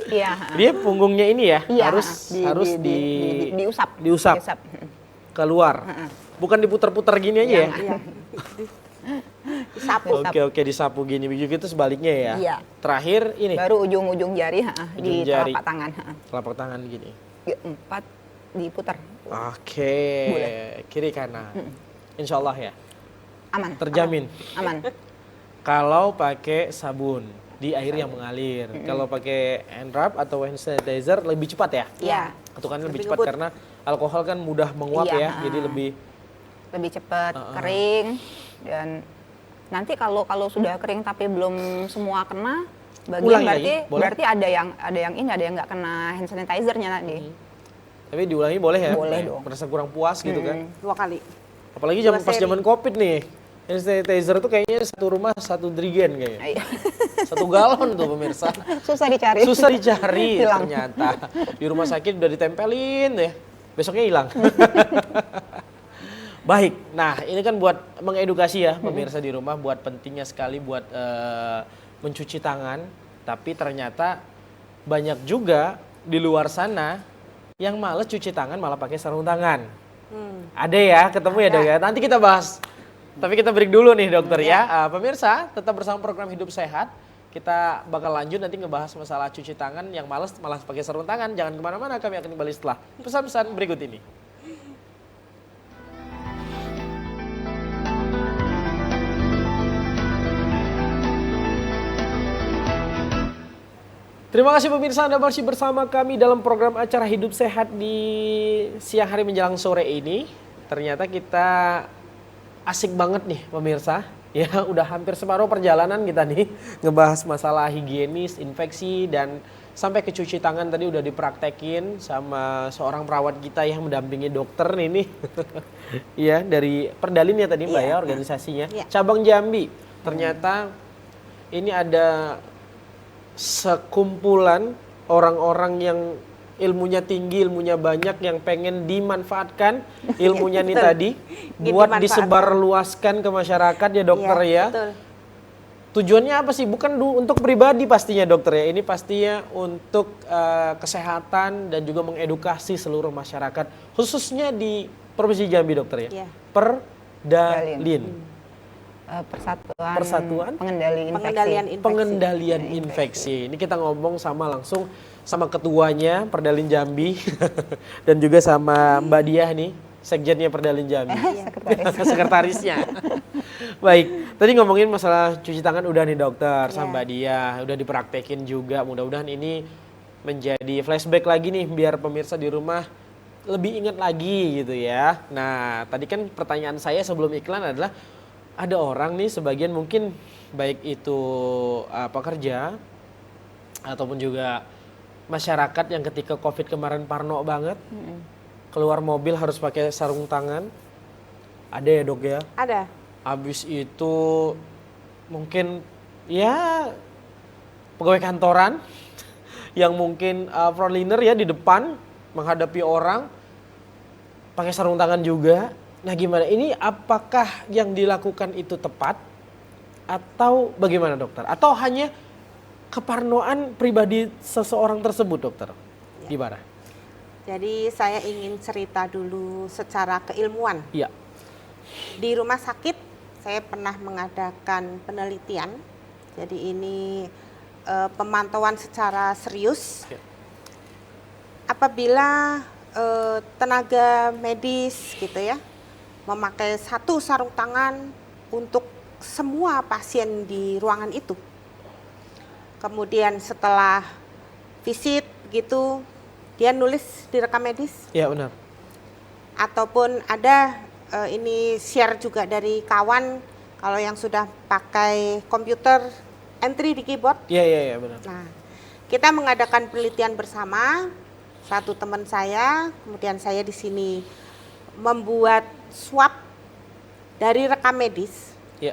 Iya. Dia punggungnya ini ya, Iya, harus diusap. diusap keluar. Bukan diputar-putar gini aja ya? Jangan. Disapu. Oke, disapu gini juga itu sebaliknya ya. Iya. Terakhir ini, Baru ujung-ujung jari di Ujung jari. telapak tangan. telapak tangan gini. 4 diputar. Oke, kiri kanan. Insya Allah ya, Aman. terjamin. Aman. Kalau pakai sabun di air yang mengalir. Kalau pakai hand wrap atau hand sanitizer lebih cepat ya? Iya. Ketukannya lebih Lebih cepat ngebut. karena alkohol kan mudah menguap Iya, ya. Jadi lebih Lebih cepat kering dan nanti kalau sudah kering tapi belum semua kena bagian Ulangi lagi, boleh? berarti ada yang ini ada yang nggak kena hand sanitizer-nya tadi. tapi diulangi boleh ya? Boleh dong. Merasa kurang puas gitu kan. 2 kali. Apalagi Dua pas seri. zaman Covid nih. Hand sanitizer tuh kayaknya satu rumah satu drigen kayaknya. Iya. 1 galon tuh pemirsa. Susah dicari. Susah dicari Hilang. ternyata. Di rumah sakit udah ditempelin ya. Besoknya hilang. Baik, nah ini kan buat mengedukasi ya pemirsa di rumah, buat pentingnya sekali buat mencuci tangan. Tapi ternyata banyak juga di luar sana yang males cuci tangan malah pakai sarung tangan. Ada ya, ketemu ya dok ya. Nanti kita bahas. Tapi kita break dulu nih dokter ya. Pemirsa tetap bersama program Hidup Sehat. Kita bakal lanjut nanti ngebahas masalah cuci tangan yang males malah pakai sarung tangan. Jangan kemana-mana, kami akan kembali setelah pesan-pesan berikut ini. Terima kasih pemirsa, Anda masih bersama kami dalam program acara Hidup Sehat di siang hari menjelang sore ini. Ternyata kita asik banget nih pemirsa. Ya udah hampir separuh perjalanan kita nih ngebahas masalah higienis, infeksi, dan sampai ke cuci tangan tadi udah dipraktekin sama seorang perawat kita yang mendampingi dokter ini. Iya, dari Perdalin ya tadi Mbak ya organisasinya. Iya. Cabang Jambi. Ternyata ini ada sekumpulan orang-orang yang ilmunya tinggi, ilmunya banyak, yang pengen dimanfaatkan ilmunya nih Betul. tadi Ingin buat dimanfaatkan. disebarluaskan ke masyarakat ya dokter ya. Betul. Tujuannya apa sih? Bukan untuk pribadi pastinya dokter ya. Ini pastinya untuk kesehatan dan juga mengedukasi seluruh masyarakat, khususnya di Provinsi Jambi dokter ya. Iya. Perdalin. Persatuan Pengendalian Infeksi. Ini kita ngomong langsung sama ketuanya Perdalin Jambi dan juga sama Mbak Diah nih, sekjennya Perdalin Jambi. Sekretarisnya. Baik, tadi ngomongin masalah cuci tangan udah nih dokter sama Mbak Diah, udah dipraktekin juga. Mudah-mudahan ini menjadi flashback lagi nih biar pemirsa di rumah lebih ingat lagi gitu ya. Nah, tadi kan pertanyaan saya sebelum iklan adalah ada orang nih sebagian mungkin baik itu pekerja ataupun juga masyarakat yang ketika Covid kemarin parno banget, keluar mobil harus pakai sarung tangan. Ada ya dok ya? Ada. Habis itu mungkin ya pegawai kantoran yang mungkin frontliner ya di depan menghadapi orang pakai sarung tangan juga. Nah gimana, ini apakah yang dilakukan itu tepat atau bagaimana dokter? Atau hanya keparnoan pribadi seseorang tersebut dokter? Gimana? Jadi saya ingin cerita dulu secara keilmuan. Iya. Di rumah sakit saya pernah mengadakan penelitian. Jadi ini pemantauan secara serius. Ya. Apabila tenaga medis gitu ya, memakai satu sarung tangan untuk semua pasien di ruangan itu. Kemudian setelah visit gitu, dia nulis di rekam medis. Iya benar. Ataupun ada ini share juga dari kawan, kalau yang sudah pakai komputer entry di keyboard. Iya benar. Nah, kita mengadakan penelitian bersama, satu teman saya, kemudian saya di sini membuat swab dari rekam medis. Iya.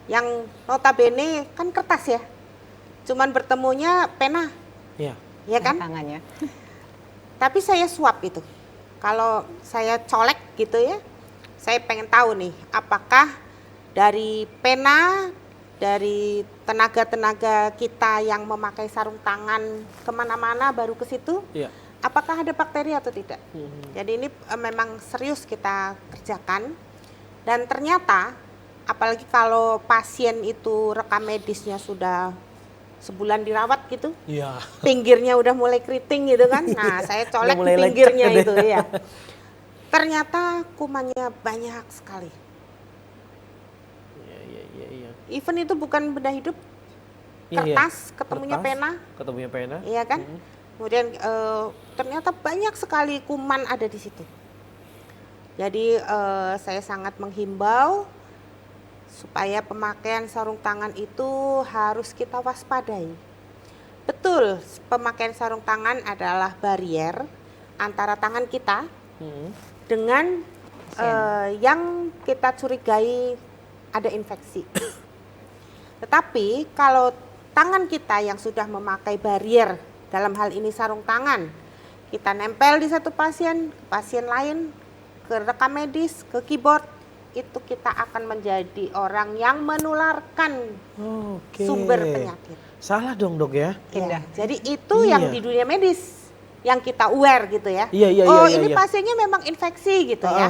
Yang notabene kan kertas ya. Cuman bertemunya pena. Iya. Ya kan? Tangannya. Tapi saya swab itu. Kalau saya colek gitu ya, saya pengen tahu nih, apakah dari pena, dari tenaga-tenaga kita yang memakai sarung tangan kemana-mana baru ke situ, Iya. apakah ada bakteri atau tidak. Jadi ini memang serius kita kerjakan. Dan ternyata, apalagi kalau pasien itu rekam medisnya sudah sebulan dirawat gitu, Iya. pinggirnya udah mulai keriting gitu kan. Nah, saya colek di pinggirnya itu ya. Ternyata kumannya banyak sekali. Iya. Even itu bukan benda hidup, kertas, ketemunya pena. Ketemunya pena. Iya kan? Kemudian ternyata banyak sekali kuman ada di situ. Jadi saya sangat menghimbau supaya pemakaian sarung tangan itu harus kita waspadai. Betul, pemakaian sarung tangan adalah barier antara tangan kita dengan yang kita curigai ada infeksi. Tetapi kalau tangan kita yang sudah memakai barier, dalam hal ini sarung tangan, kita nempel di satu pasien, ke pasien lain, ke rekam medis, ke keyboard, itu kita akan menjadi orang yang menularkan sumber penyakit. Salah dong dok ya? Ya, jadi itu yang di dunia medis yang kita aware gitu ya. Iya, ini pasiennya memang infeksi gitu ya.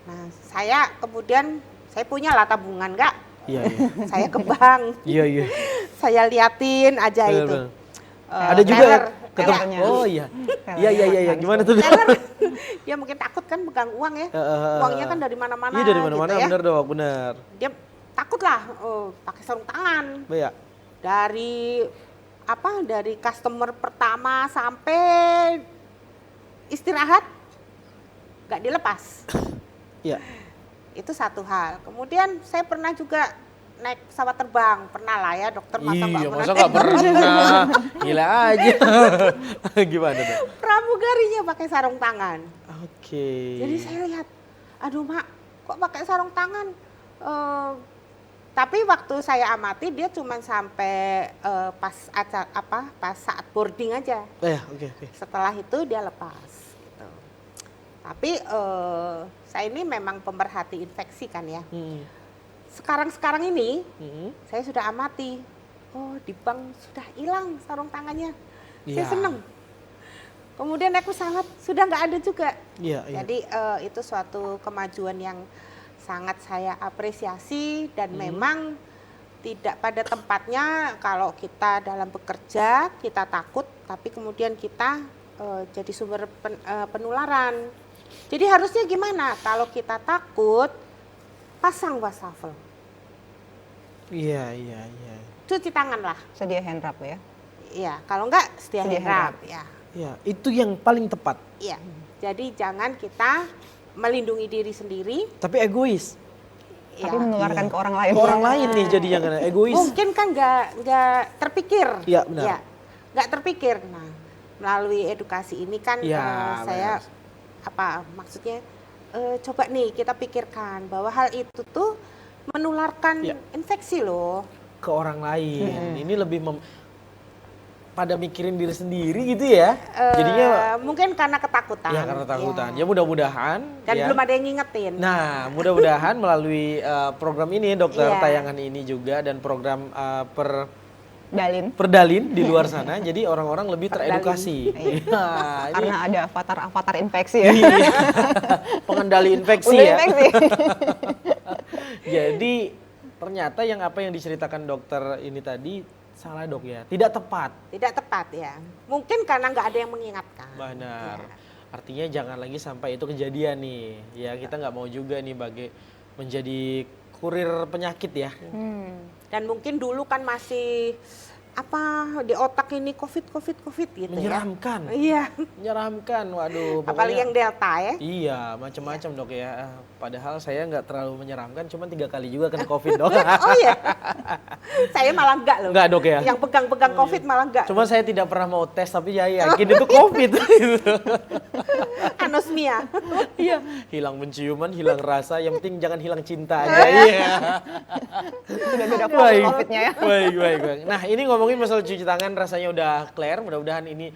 Nah, saya kemudian saya punya lah tabungan Kak. Iya. Saya ke bank. Iya. Saya liatin aja itu. Ada juga ketemu. Oh iya. Iya. Gimana tuh? Dia mungkin takut kan pegang uang ya. Uangnya kan dari mana-mana. Iya dari mana-mana, gitu ya. benar dok, benar. Dia takut lah pakai sarung tangan. Iya. Dari customer pertama sampai istirahat nggak dilepas. Iya. Itu satu hal. Kemudian saya pernah juga naik pesawat terbang, pernah lah ya dokter, masa nggak pernah. Gila aja. Gimana dok? Pramugarinya pakai sarung tangan. Oke. Jadi saya lihat, aduh mak, kok pakai sarung tangan? Tapi waktu saya amati dia cuma sampai pas saat boarding aja. Oke. Setelah itu dia lepas. Gitu. Tapi saya ini memang pemerhati infeksi kan ya. Sekarang ini saya sudah amati, di bank sudah hilang sarung tangannya. Saya senang. Kemudian naik pesawat sudah nggak ada juga. Iya. Jadi itu suatu kemajuan yang sangat saya apresiasi dan memang tidak pada tempatnya kalau kita dalam bekerja kita takut tapi kemudian kita jadi sumber penularan. Jadi harusnya gimana? Kalau kita takut, pasang wastafel. Iya. Cuci tangan lah. Sedia hand rub ya. Iya, kalau enggak sedia Sedia hand rub, hand ya. Iya, itu yang paling tepat. Iya. Jadi jangan kita melindungi diri sendiri. Tapi egois. Tapi Ya. menularkan ke orang lain. Ke orang lain nih jadinya kan egois. Mungkin kan nggak terpikir. Iya, benar. Ya, nggak terpikir. Nah, melalui edukasi ini kan Ya, saya maksudnya coba nih kita pikirkan bahwa hal itu tuh menularkan Ya. infeksi loh. Ke orang lain. Ini lebih pada mikirin diri sendiri gitu ya. Jadinya Mungkin karena ketakutan. ya karena takutan. Ya mudah-mudahan Dan ya. belum ada yang ngingetin. Nah, mudah-mudahan melalui program ini dokter Iya. tayangan ini juga dan program Dalin. Perdalin di luar sana, jadi orang-orang lebih teredukasi. Iya. Nah, ini Karena ada avatar infeksi ya. iya. Pengendali infeksi Udah ya. infeksi. Jadi ternyata apa yang diceritakan dokter ini tadi salah dok ya, tidak tepat. Tidak tepat ya. Mungkin karena nggak ada yang mengingatkan. Benar. Ya. Artinya jangan lagi sampai itu kejadian nih. Ya kita nggak mau juga nih menjadi kurir penyakit ya. Dan mungkin dulu kan masih di otak ini COVID gitu Menyeramkan. ya. Iya. Menyeramkan, waduh. Apalagi yang Delta ya. Iya, macam-macam dok ya. Padahal saya nggak terlalu menyeramkan, cuma 3 kali juga kena COVID dok. Oh iya. Saya malah enggak loh. Enggak dok ya. Yang pegang-pegang COVID malah enggak. Cuma saya tidak pernah mau tes, tapi ya yakin itu COVID. Anosmia. Iya, hilang penciuman, hilang rasa, yang penting jangan hilang cinta aja. Iya. Udah beda fase COVID-nya ya. Baik. Nah, ini ngomongin masalah cuci tangan rasanya udah clear, mudah-mudahan ini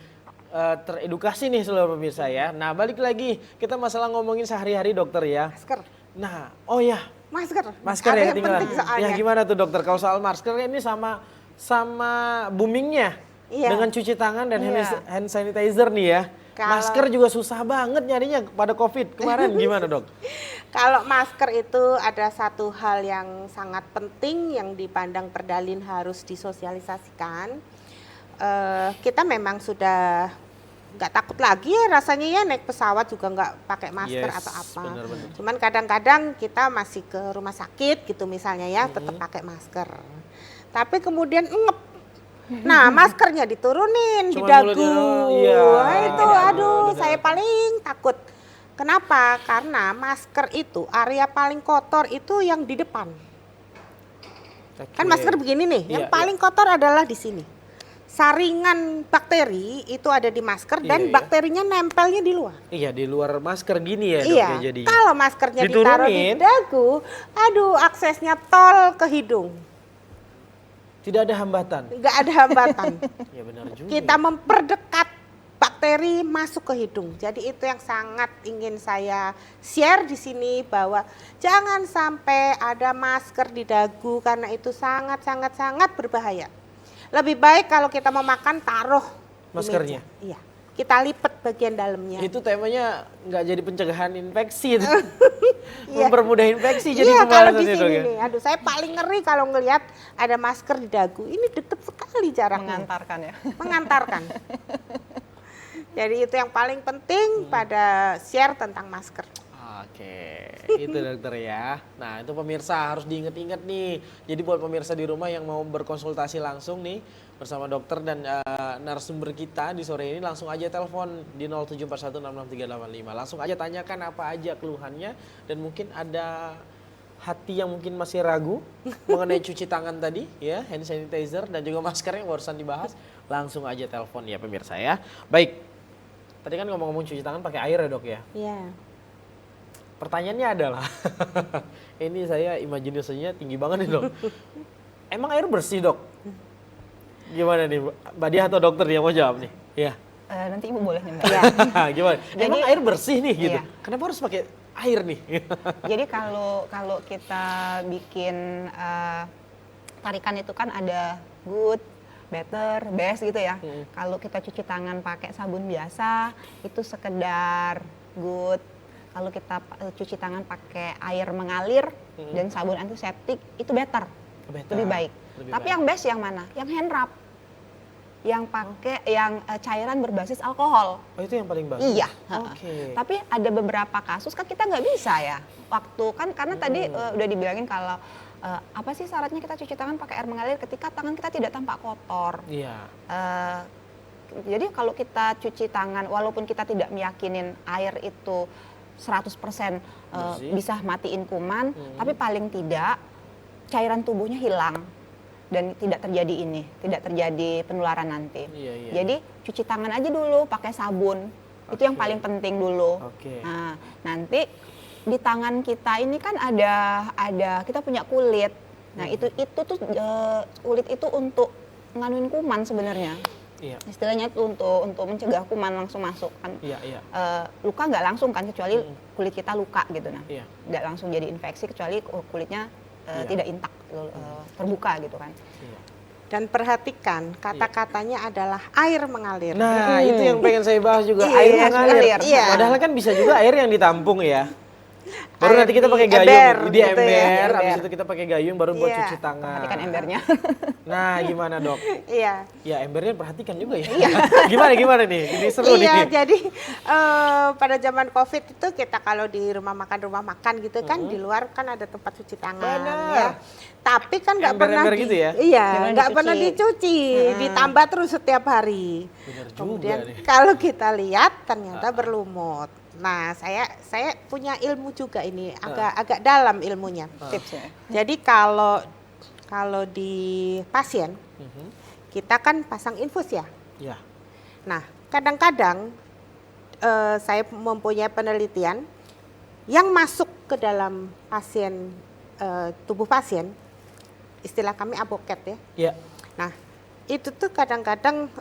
teredukasi nih seluruh pemirsa ya. Nah, balik lagi kita masalah ngomongin sehari-hari dokter ya. Masker. Nah, oh ya, Masker. masker Ada ya yang ketinggalan. penting soalnya. Ya gimana tuh dokter kalau soal masker ini sama boomingnya Iya. dengan cuci tangan dan Iya. hand sanitizer nih ya. Kalau- Masker juga susah banget nyarinya pada COVID kemarin gimana dok? Kalau masker itu ada satu hal yang sangat penting yang dipandang Perdalin harus disosialisasikan. Kita memang sudah nggak takut lagi ya rasanya ya naik pesawat juga nggak pakai masker Yes, atau apa. benar-benar. Cuman kadang-kadang kita masih ke rumah sakit gitu misalnya ya tetap pakai masker. Tapi kemudian ngep. Nah, maskernya diturunin di Cuman dagu. mulut iya. Wah, itu aduh, Benar. saya paling takut. Kenapa? Karena masker itu area paling kotor itu yang di depan. Kan Oke. masker begini nih, yang Iya, paling kotor adalah di sini. Saringan bakteri itu ada di masker dan Iya. bakterinya nempelnya di luar. Iya di luar masker gini ya dok Iya, ya jadinya. kalau maskernya ditaruh di Diturunin. dagu, aduh aksesnya tol ke hidung, Tidak ada hambatan. nggak ada hambatan. Ya benar juga. Kita memperdekat bakteri masuk ke hidung. Jadi itu yang sangat ingin saya share di sini bahwa jangan sampai ada masker di dagu karena itu sangat berbahaya. Lebih baik kalau kita mau makan taruh di Maskernya? meja. Iya. Kita lipat bagian dalamnya. Itu temanya nggak jadi pencegahan infeksi itu. Iya. Mempermudah infeksi jadi Iya kalau di pembahasannya dok sini ya. nih, aduh saya paling ngeri kalau ngelihat ada masker di dagu. Ini deket sekali jaraknya. Mengantarkan ya. Mengantarkan. Jadi itu yang paling penting pada share tentang masker. Oke, itu dokter ya. Nah itu pemirsa harus diingat-ingat nih. Jadi buat pemirsa di rumah yang mau berkonsultasi langsung nih bersama dokter dan narasumber kita di sore ini langsung aja telepon di 0741663385. Langsung aja tanyakan apa aja keluhannya dan mungkin ada hati yang mungkin masih ragu mengenai cuci tangan tadi ya, hand sanitizer dan juga masker yang barusan dibahas. Langsung aja telepon ya pemirsa ya. Baik, tadi kan ngomong-ngomong cuci tangan pakai air ya dok ya. Iya. Pertanyaannya adalah, ini saya imajinasinya tinggi banget nih dok. Emang air bersih dok? Gimana nih Mbak Dia atau dokter yang mau jawab nih? Ya. Nanti ibu boleh nih Mbak. Iya. Gimana? Emang Jadi- air bersih nih gitu? Iya. Kenapa harus pakai air nih? Jadi kalau kita bikin tarikan itu kan ada good, better, best gitu ya. Kalau kita cuci tangan pakai sabun biasa itu sekedar good. kalau kita cuci tangan pakai air mengalir dan sabun antiseptik itu better. Lebih baik. Tapi yang best yang mana? Yang hand rub. Yang pakai yang cairan berbasis alkohol. Oh, itu yang paling bagus? Iya. Oke. Tapi ada beberapa kasus kan kita nggak bisa ya. Waktu kan karena tadi udah dibilangin kalau apa sih syaratnya kita cuci tangan pakai air mengalir ketika tangan kita tidak tampak kotor. Iya. Jadi kalau kita cuci tangan walaupun kita tidak meyakinin air itu 100% bisa matiin kuman, tapi paling tidak cairan tubuhnya hilang dan tidak terjadi penularan nanti. Iya. Jadi cuci tangan aja dulu pakai sabun. Itu yang paling penting dulu. Nah, nanti di tangan kita ini kan ada kita punya kulit. Nah, itu tuh kulit itu untuk nganuin kuman sebenarnya. Iya. Istilahnya itu untuk mencegah kuman langsung masuk kan. Iya. Luka nggak langsung kan kecuali kulit kita luka gitu nah. Iya. Nggak langsung jadi infeksi kecuali kulitnya tidak intak terbuka gitu kan. Iya. Dan perhatikan kata-katanya adalah air mengalir. Nah, itu yang pengen saya bahas juga, Iya, air air mengalir. mengalir. Iya. Padahal kan bisa juga air yang ditampung ya. Baru Air nanti kita di pakai ember gayung, di gitu ya. ember, habis Ember. itu kita pakai gayung baru buat Iya. cuci tangan. Perhatikan embernya. Nah, gimana dok? Iya. Ya embernya perhatikan juga ya. gimana nih? Ini seru Iya, nih. jadi pada zaman COVID itu kita kalau di rumah makan gitu kan di luar kan ada tempat cuci tangan Benar. ya. Tapi kan nggak pernah Ember-ember gitu ya? Iya, Jangan nggak dicuci. pernah dicuci, ditambah terus setiap hari. Benar juga Kemudian nih. kalau kita lihat ternyata berlumut. Nah, saya punya ilmu juga ini, agak dalam ilmunya. Tipsnya. Jadi kalau di pasien kita kan pasang infus ya. Ya. Nah, kadang-kadang saya mempunyai penelitian yang masuk ke dalam pasien tubuh pasien, istilah kami aboket ya. Ya. Nah, itu tuh kadang-kadang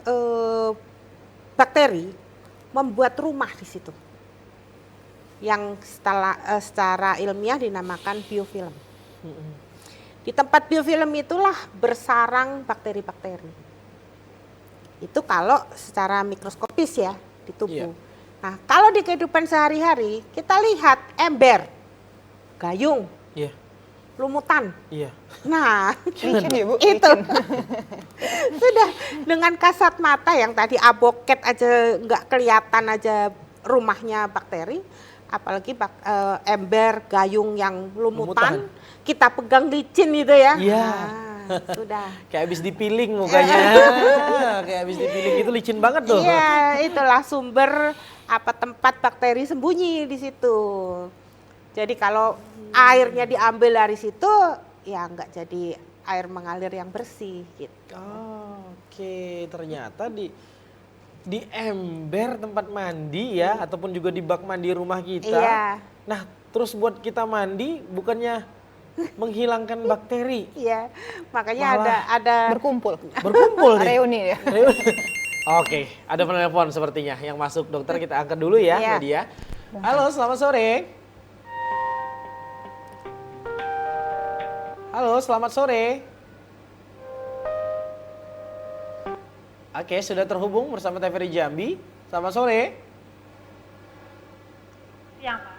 bakteri membuat rumah di situ, yang secara ilmiah dinamakan biofilm. Di tempat biofilm itulah bersarang bakteri-bakteri. Itu kalau secara mikroskopis ya di tubuh. Iya. Nah, kalau di kehidupan sehari-hari kita lihat ember, gayung, Iya. lumutan. Iya. Nah, Licin ya Bu? itu Licin. sudah dengan kasat mata yang tadi aboket aja nggak kelihatan aja rumahnya bakteri, apalagi ember, gayung yang lumutan, kita pegang licin gitu ya. Iya. Nah, sudah. Kayak habis dipiling mukanya. Kayak habis dipiling itu licin banget tuh. Iya, itulah sumber tempat bakteri sembunyi di situ. Jadi kalau airnya diambil dari situ, ya nggak jadi air mengalir yang bersih gitu. Oke, ternyata di ember tempat mandi ya, ataupun juga di bak mandi rumah kita. Iya. Nah, terus buat kita mandi bukannya menghilangkan bakteri, Iya, makanya Malah ada Berkumpul. berkumpul nih. Reuni ya. Oke, ada penelpon sepertinya yang masuk. Dokter, kita angkat dulu ya, Iya. Nadia. Halo, selamat sore. Halo, selamat sore. Oke, sudah terhubung bersama TVRI Jambi. Selamat sore. Siang, Pak.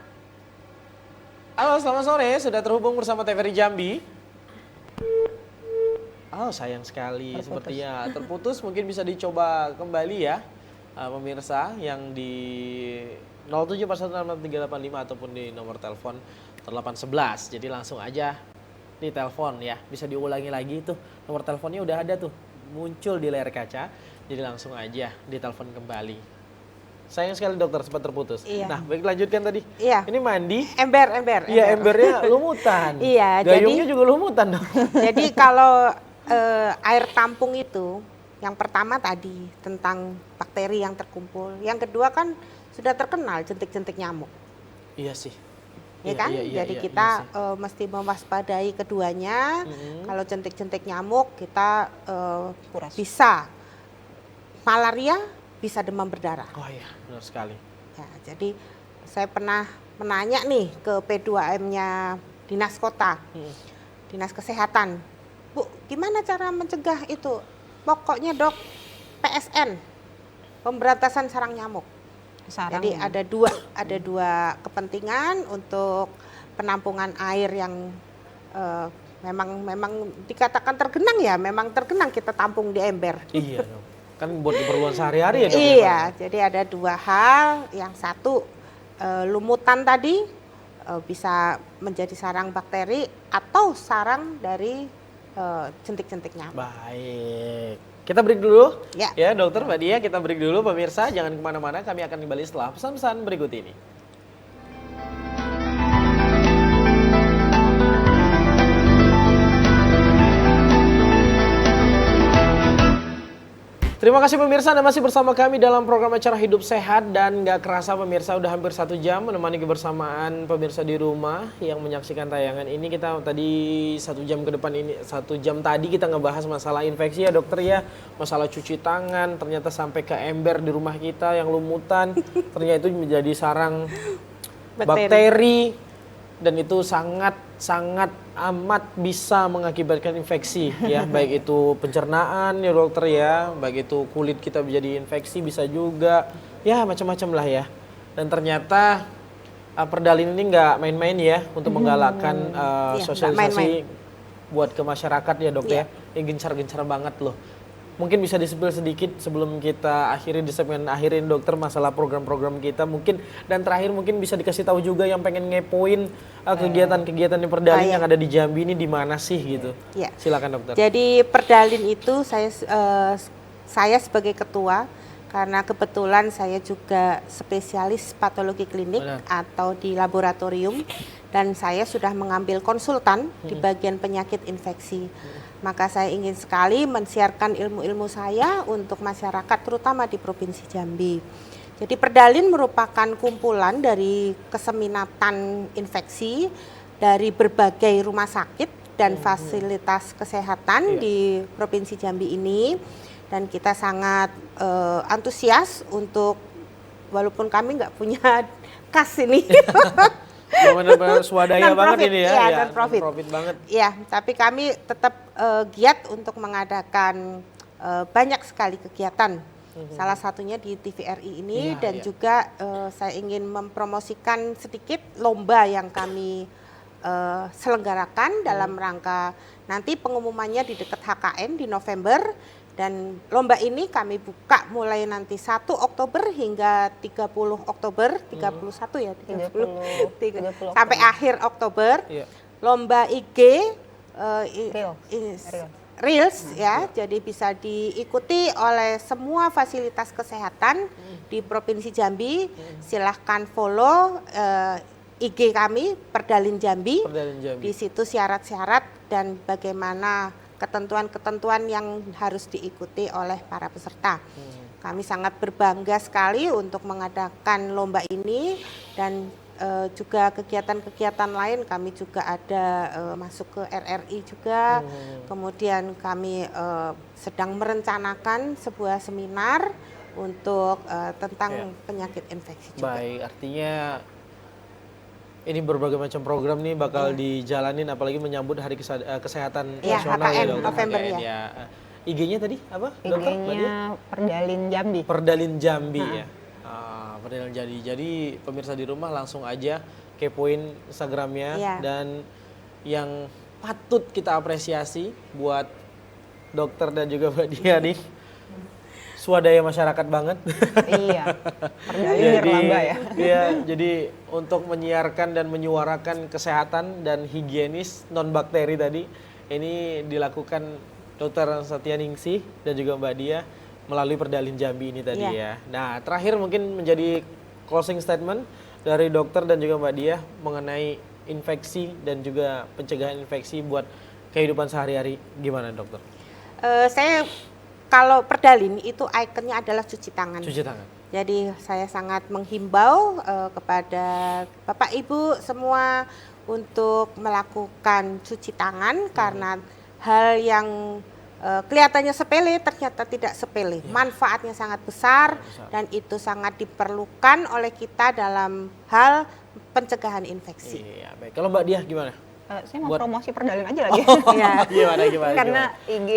Halo, selamat sore. Sudah terhubung bersama TVRI Jambi. Oh, sayang sekali. Sepertinya terputus. Mungkin bisa dicoba kembali ya, pemirsa yang di 07416385 ataupun di nomor telepon 0811. Jadi langsung aja di telepon ya. Bisa diulangi lagi tuh. Nomor teleponnya udah ada tuh, muncul di layar kaca. Jadi langsung aja ditelepon kembali. Sayang sekali dokter, sempat terputus. Iya. Nah, baik, lanjutkan tadi. Iya. Ini mandi. ember. Iya, embernya lumutan. Iya, Gayungnya juga lumutan dong. Jadi kalau air tampung itu, yang pertama tadi tentang bakteri yang terkumpul, yang kedua kan sudah terkenal jentik-jentik nyamuk, Iya sih. ya kan? Jadi kita mesti mewaspadai keduanya. Kalau jentik-jentik nyamuk kita bisa malaria, bisa demam berdarah. Oh iya, benar sekali. Ya, jadi saya pernah menanya nih ke P2M-nya Dinas Kota, Dinas Kesehatan. Bu, gimana cara mencegah itu? Pokoknya dok, PSN, pemberantasan sarang nyamuk. Sarang Jadi ya. ada dua kepentingan untuk penampungan air yang memang dikatakan tergenang ya, memang tergenang kita tampung di ember. Iya dong. Kan buat keperluan sehari-hari ya dok. Iya, jadi ada dua hal. Yang satu lumutan tadi bisa menjadi sarang bakteri atau sarang dari jentik-jentik nyamuk. Baik. Kita break dulu. Ya. Dokter Mbak Dia, kita break dulu pemirsa. Jangan kemana-mana, kami akan kembali setelah pesan-pesan berikut ini. Terima kasih pemirsa, Anda masih bersama kami dalam program acara Hidup Sehat. Dan gak kerasa pemirsa udah hampir 1 jam menemani kebersamaan pemirsa di rumah yang menyaksikan tayangan ini. Kita tadi 1 jam ke depan ini, 1 jam tadi kita ngebahas masalah infeksi ya dokter ya. Masalah cuci tangan, ternyata sampai ke ember di rumah kita yang lumutan. Ternyata itu menjadi sarang bakteri. Dan itu sangat amat bisa mengakibatkan infeksi ya, baik itu pencernaan ya dokter ya, baik itu kulit kita menjadi infeksi bisa juga ya, macam-macam lah ya. Dan ternyata Perdalin ini nggak main-main ya untuk menggalakkan sosialisasi buat ke masyarakat ya dok ya. Ini gencar-gencar banget loh. Mungkin bisa disebut sedikit sebelum kita akhiri di segmen akhirin dokter masalah program-program kita mungkin, dan terakhir mungkin bisa dikasih tahu juga yang pengen ngepoin kegiatan-kegiatan di Perdalin yang ada di Jambi ini di mana sih gitu. Ya. Silakan dokter. Jadi Perdalin itu saya sebagai ketua, karena kebetulan saya juga spesialis patologi klinik atau di laboratorium, dan saya sudah mengambil konsultan di bagian penyakit infeksi. Maka saya ingin sekali mensiarkan ilmu-ilmu saya untuk masyarakat terutama di Provinsi Jambi. Jadi Perdalin merupakan kumpulan dari keseminatan infeksi dari berbagai rumah sakit dan fasilitas kesehatan di Provinsi Jambi ini. Dan kita sangat antusias untuk, walaupun kami nggak punya kas ini. Benar-benar swadaya banget ini ya. Iya, non-profit. Non-profit banget. Iya, tapi kami tetap giat untuk mengadakan banyak sekali kegiatan. Salah satunya di TVRI ini, dan juga saya ingin mempromosikan sedikit lomba yang kami selenggarakan dalam rangka nanti pengumumannya di dekat HKN di November. Dan lomba ini kami buka mulai nanti 1 Oktober hingga 30 Oktober, 31 ya, 30 sampai akhir Oktober. Lomba IG Reels ya, jadi bisa diikuti oleh semua fasilitas kesehatan di Provinsi Jambi. Silahkan follow IG kami Perdalin Jambi. Di situ syarat-syarat dan bagaimana ketentuan-ketentuan yang harus diikuti oleh para peserta. Kami sangat berbangga sekali untuk mengadakan lomba ini, dan juga kegiatan-kegiatan lain kami juga ada masuk ke RRI juga. Kemudian kami sedang merencanakan sebuah seminar untuk tentang penyakit infeksi juga. Baik, artinya ini berbagai macam program nih bakal dijalanin, apalagi menyambut Hari Kesehatan Nasional HKN, ya dokter. November HKN, ya. IG-nya tadi apa dokter? IG-nya Perdalin Jambi. Perdalin Jambi ya. Perdalin Jambi. Jadi pemirsa di rumah langsung aja kepoin Instagramnya. Dan yang patut kita apresiasi buat dokter dan juga Mbak Dia nih, swadaya masyarakat banget. Iya. Perdalin Nirlaba ya. Iya, jadi untuk menyiarkan dan menyuarakan kesehatan dan higienis non bakteri tadi, ini dilakukan Dr. Satyaningsih dan juga Mbak Dia melalui Perdalin Jambi ini tadi ya. Nah, terakhir mungkin menjadi closing statement dari dokter dan juga Mbak Dia mengenai infeksi dan juga pencegahan infeksi buat kehidupan sehari-hari, gimana dokter? Kalau Perdalin itu ikonnya adalah cuci tangan. Cuci tangan. Jadi saya sangat menghimbau kepada Bapak Ibu semua untuk melakukan cuci tangan, karena hal yang kelihatannya sepele ternyata tidak sepele. Manfaatnya sangat besar dan itu sangat diperlukan oleh kita dalam hal pencegahan infeksi. Iya, baik. Kalau Mbak Dia gimana? Saya mau promosi Perdalin aja lagi. Gimana? Karena IG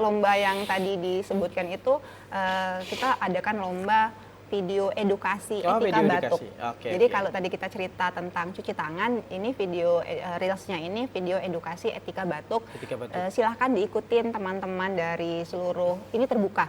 lomba yang tadi disebutkan itu kita adakan lomba video edukasi Oh, etika video batuk. edukasi. Oke, Jadi oke. kalau tadi kita cerita tentang cuci tangan, ini video reelsnya ini video edukasi etika batuk. Etika batuk. Silahkan diikutin teman-teman dari seluruh, ini terbuka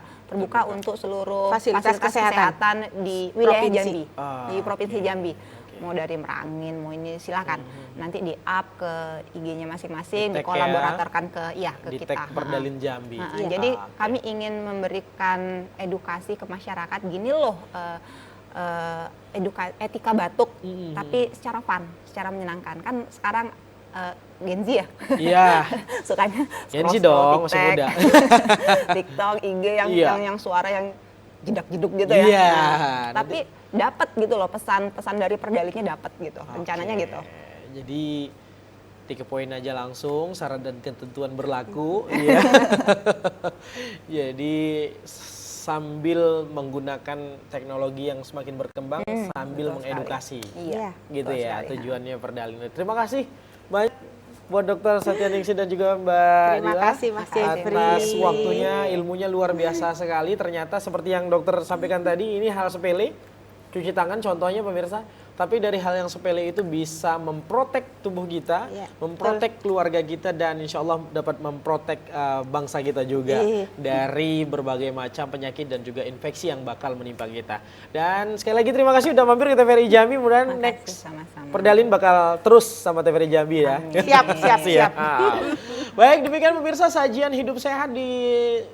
untuk seluruh Fasilitas kesehatan di wilayah Provinsi. Jambi, Ah, di provinsi oke. Jambi. Mau dari Merangin, mau ini silahkan. Nanti di-up ke IG-nya masing-masing, Di-tag dikolaboratorkan ke Di kita. tag Perdalin Jambi. Heeh, jadi Ah, oke. kami ingin memberikan edukasi ke masyarakat, gini loh etika batuk, tapi secara fun, secara menyenangkan. Kan sekarang Gen Z ya, Iya. sukanya Gen Z scroll-scroll dong, masih TikTok, muda. TikTok, IG Iya. yang suara yang jedak-jeduk gitu ya. Iya, Nah, tapi dapat gitu loh pesan dari Perdalinnya dapat gitu, rencananya Oke. gitu. Jadi 3 poin aja langsung, syarat dan ketentuan berlaku. Iya. Jadi sambil menggunakan teknologi yang semakin berkembang, sambil betul mengedukasi. Iya, Gitu betul ya sekali. tujuannya Perdalin. Terima kasih banyak buat Dokter Satyaningsih dan juga Mbak Terima Dila kasih, Mas Jeffrey. atas waktunya, ilmunya luar biasa sekali. Ternyata seperti yang dokter sampaikan tadi, ini hal sepele, cuci tangan contohnya pemirsa. Tapi dari hal yang sepele itu bisa memprotek tubuh kita, Iya, memprotek keluarga kita, dan insya Allah dapat memprotek bangsa kita juga Iya. dari berbagai macam penyakit dan juga infeksi yang bakal menimpa kita. Dan sekali lagi terima kasih udah mampir ke TVRI Jambi. Mudah-mudahan Makasih, next sama-sama. Perdalin bakal terus sama TVRI Jambi ya. Siap. Baik, demikian pemirsa sajian hidup sehat di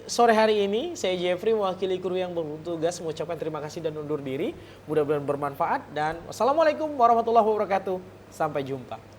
sore hari ini. Saya Jeffrey mewakili kru yang bertugas mengucapkan terima kasih dan undur diri. Mudah-mudahan bermanfaat dan wassalamualaikum warahmatullahi wabarakatuh. Sampai jumpa.